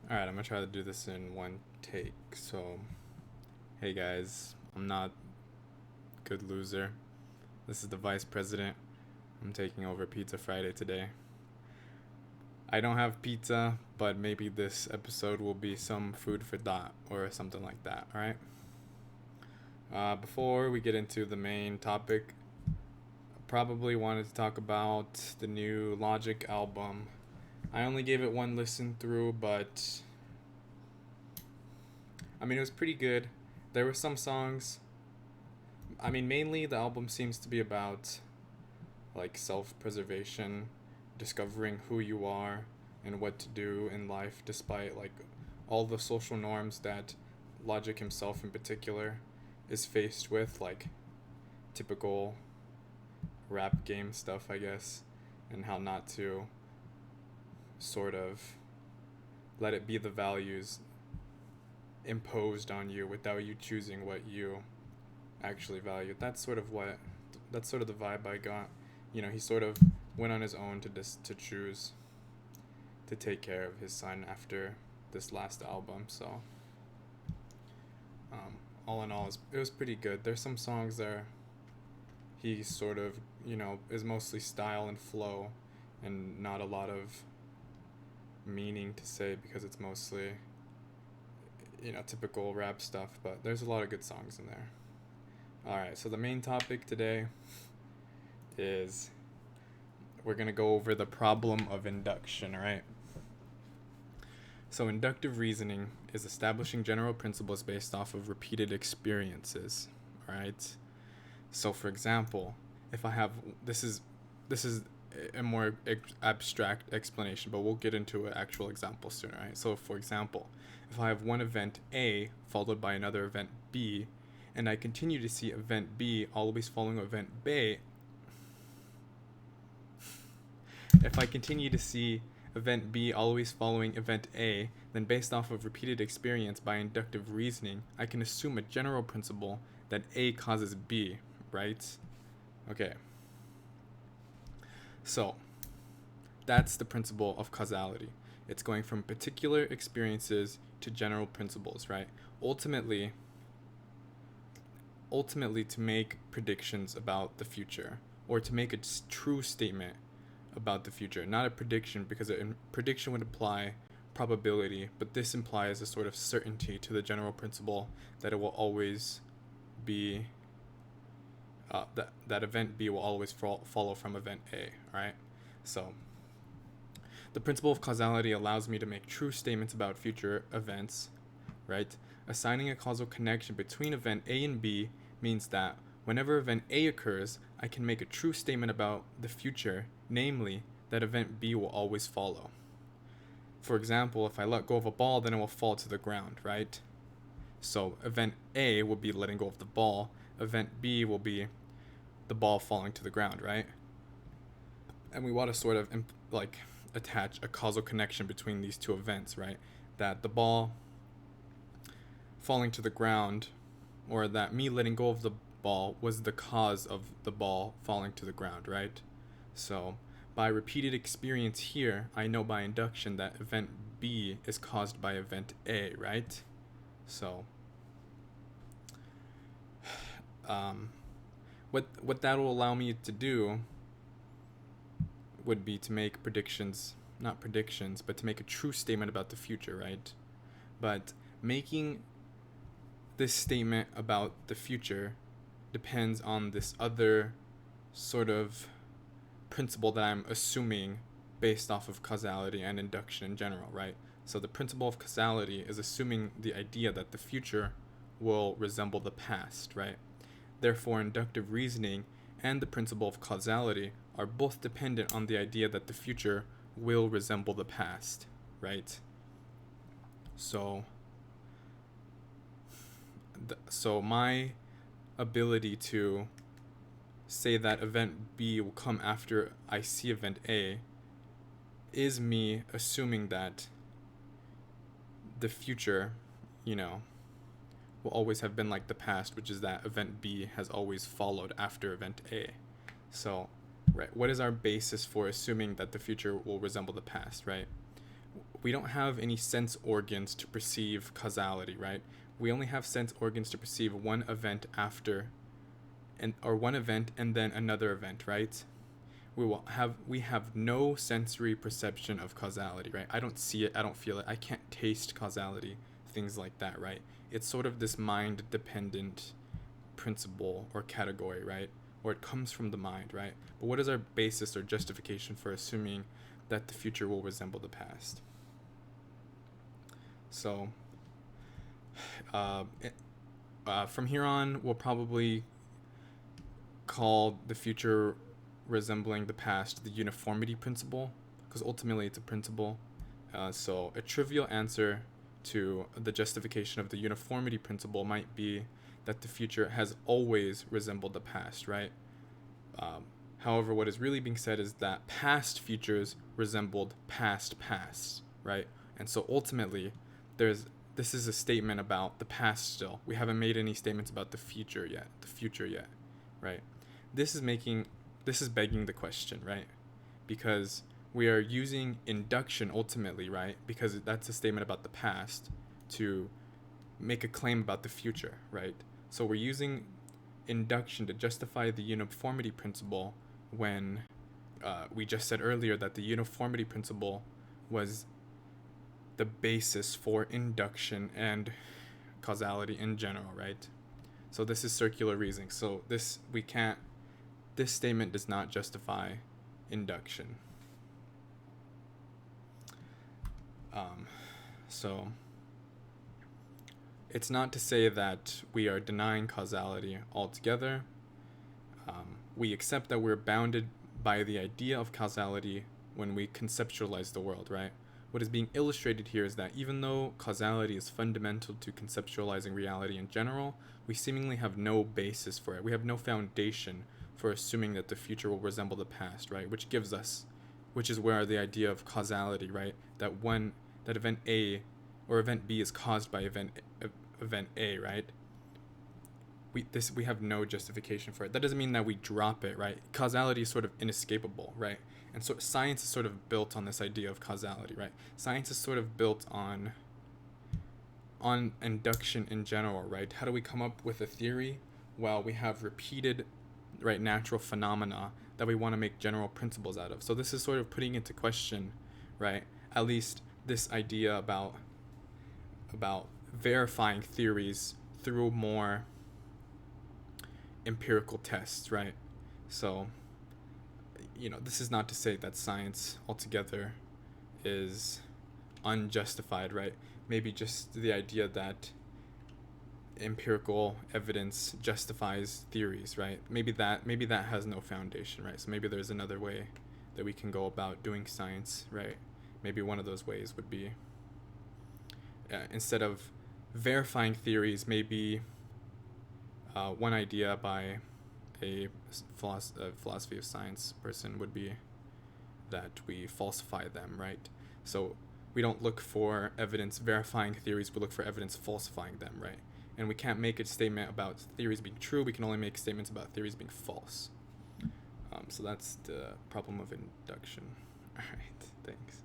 Alright, I'm gonna try to do this in one take. So, hey guys, I'm not good loser. This is the vice president. I'm taking over Pizza Friday today. I don't have pizza, but maybe this episode will be some food for thought or something like that, alright? Before we get into the main topic, I probably wanted to talk about the new Logic album. I only gave it one listen through, but it was pretty good. There were some songs. Mainly the album seems to be about like self-preservation, discovering who you are and what to do in life despite like all the social norms that Logic himself in particular is faced with, like typical rap game stuff, I guess, and how not to sort of let it be the values imposed on you without you choosing what you actually value. That's sort of the vibe I got. He sort of went on his own to choose to take care of his son after this last album. So, all in all, it was pretty good. There's some songs there he sort of is mostly style and flow, and not a lot of meaning to say because it's mostly typical rap stuff. But there's a lot of good songs in there. All right, so the main topic today is we're going to go over the problem of induction, right? So inductive reasoning is establishing general principles based off of repeated experiences, right? So for example, if I have this is a more abstract explanation, but we'll get into an actual example soon, right? So for example, if I have one event A followed by another event B, and I continue to see event B always following event B, if I continue to see event B always following event A, then based off of repeated experience by inductive reasoning, I can assume a general principle that A causes B, right? Okay. So, that's the principle of causality. It's going from particular experiences to general principles, right? Ultimately, to make predictions about the future, or to make a true statement about the future. Not a prediction, because prediction would imply probability, but this implies a sort of certainty to the general principle that it will always be that event B will always follow from event A, right? So the principle of causality allows me to make true statements about future events, right? Assigning a causal connection between event A and B means that whenever event A occurs, I can make a true statement about the future, namely that event B will always follow. For example, if I let go of a ball, then it will fall to the ground, right? So event A will be letting go of the ball, event B will be the ball falling to the ground, right? And we want to sort of attach a causal connection between these two events, right? That the ball falling to the ground, or that me letting go of the ball was the cause of the ball falling to the ground, right? So by repeated experience here, I know by induction that event B is caused by event A, right? So what that will allow me to do would be to make not predictions, but to make a true statement about the future, right? But making this statement about the future depends on this other sort of principle that I'm assuming based off of causality and induction in general, right? So the principle of causality is assuming the idea that the future will resemble the past, right? Therefore, inductive reasoning and the principle of causality are both dependent on the idea that the future will resemble the past, right? So my ability to say that event B will come after I see event A is me assuming that the future, will always have been like the past, which is that event B has always followed after event A. So, right, what is our basis for assuming that the future will resemble the past, right? we don't have any sense organs to perceive causality, right? We only have sense organs to perceive one event after, or one event and then another event, right? We have no sensory perception of causality, right? I don't see it, I don't feel it, I can't taste causality, things like that, right? It's sort of this mind dependent principle or category, right? Or it comes from the mind, right? But what is our basis or justification for assuming that the future will resemble the past? So from here on, we'll probably call the future resembling the past the uniformity principle, because ultimately it's a principle. So a trivial answer to the justification of the uniformity principle might be that the future has always resembled the past, right? However, what is really being said is that past futures resembled past pasts, right? And so ultimately, this is a statement about the past still. We haven't made any statements about the future yet, right? This is begging the question, right? Because we are using induction ultimately, right? Because that's a statement about the past to make a claim about the future, right? So we're using induction to justify the uniformity principle when we just said earlier that the uniformity principle was the basis for induction and causality in general, right? So this is circular reasoning. So this statement does not justify induction. So it's not to say that we are denying causality altogether. We accept that we're bounded by the idea of causality when we conceptualize the world, right? What is being illustrated here is that even though causality is fundamental to conceptualizing reality in general, we seemingly have no basis for it. We have no foundation for assuming that the future will resemble the past, right? Which is where the idea of causality, right? That event A or event B is caused by event A, right? We have no justification for it. That doesn't mean that we drop it, right? Causality is sort of inescapable, right? And so science is sort of built on this idea of causality, right? Science is sort of built on induction in general, right? How do we come up with a theory? Well, we have repeated, right, natural phenomena that we want to make general principles out of. So this is sort of putting into question, right, at least this idea about verifying theories through more empirical tests, right? So, this is not to say that science altogether is unjustified, right? Maybe just the idea that empirical evidence justifies theories, right? Maybe that has no foundation, right? So maybe there's another way that we can go about doing science, right? Maybe one of those ways would be instead of verifying theories, maybe one idea by a philosophy of science person would be that we falsify them, right? So we don't look for evidence verifying theories, we look for evidence falsifying them, right? And we can't make a statement about theories being true, we can only make statements about theories being false. So that's the problem of induction. All right, thanks.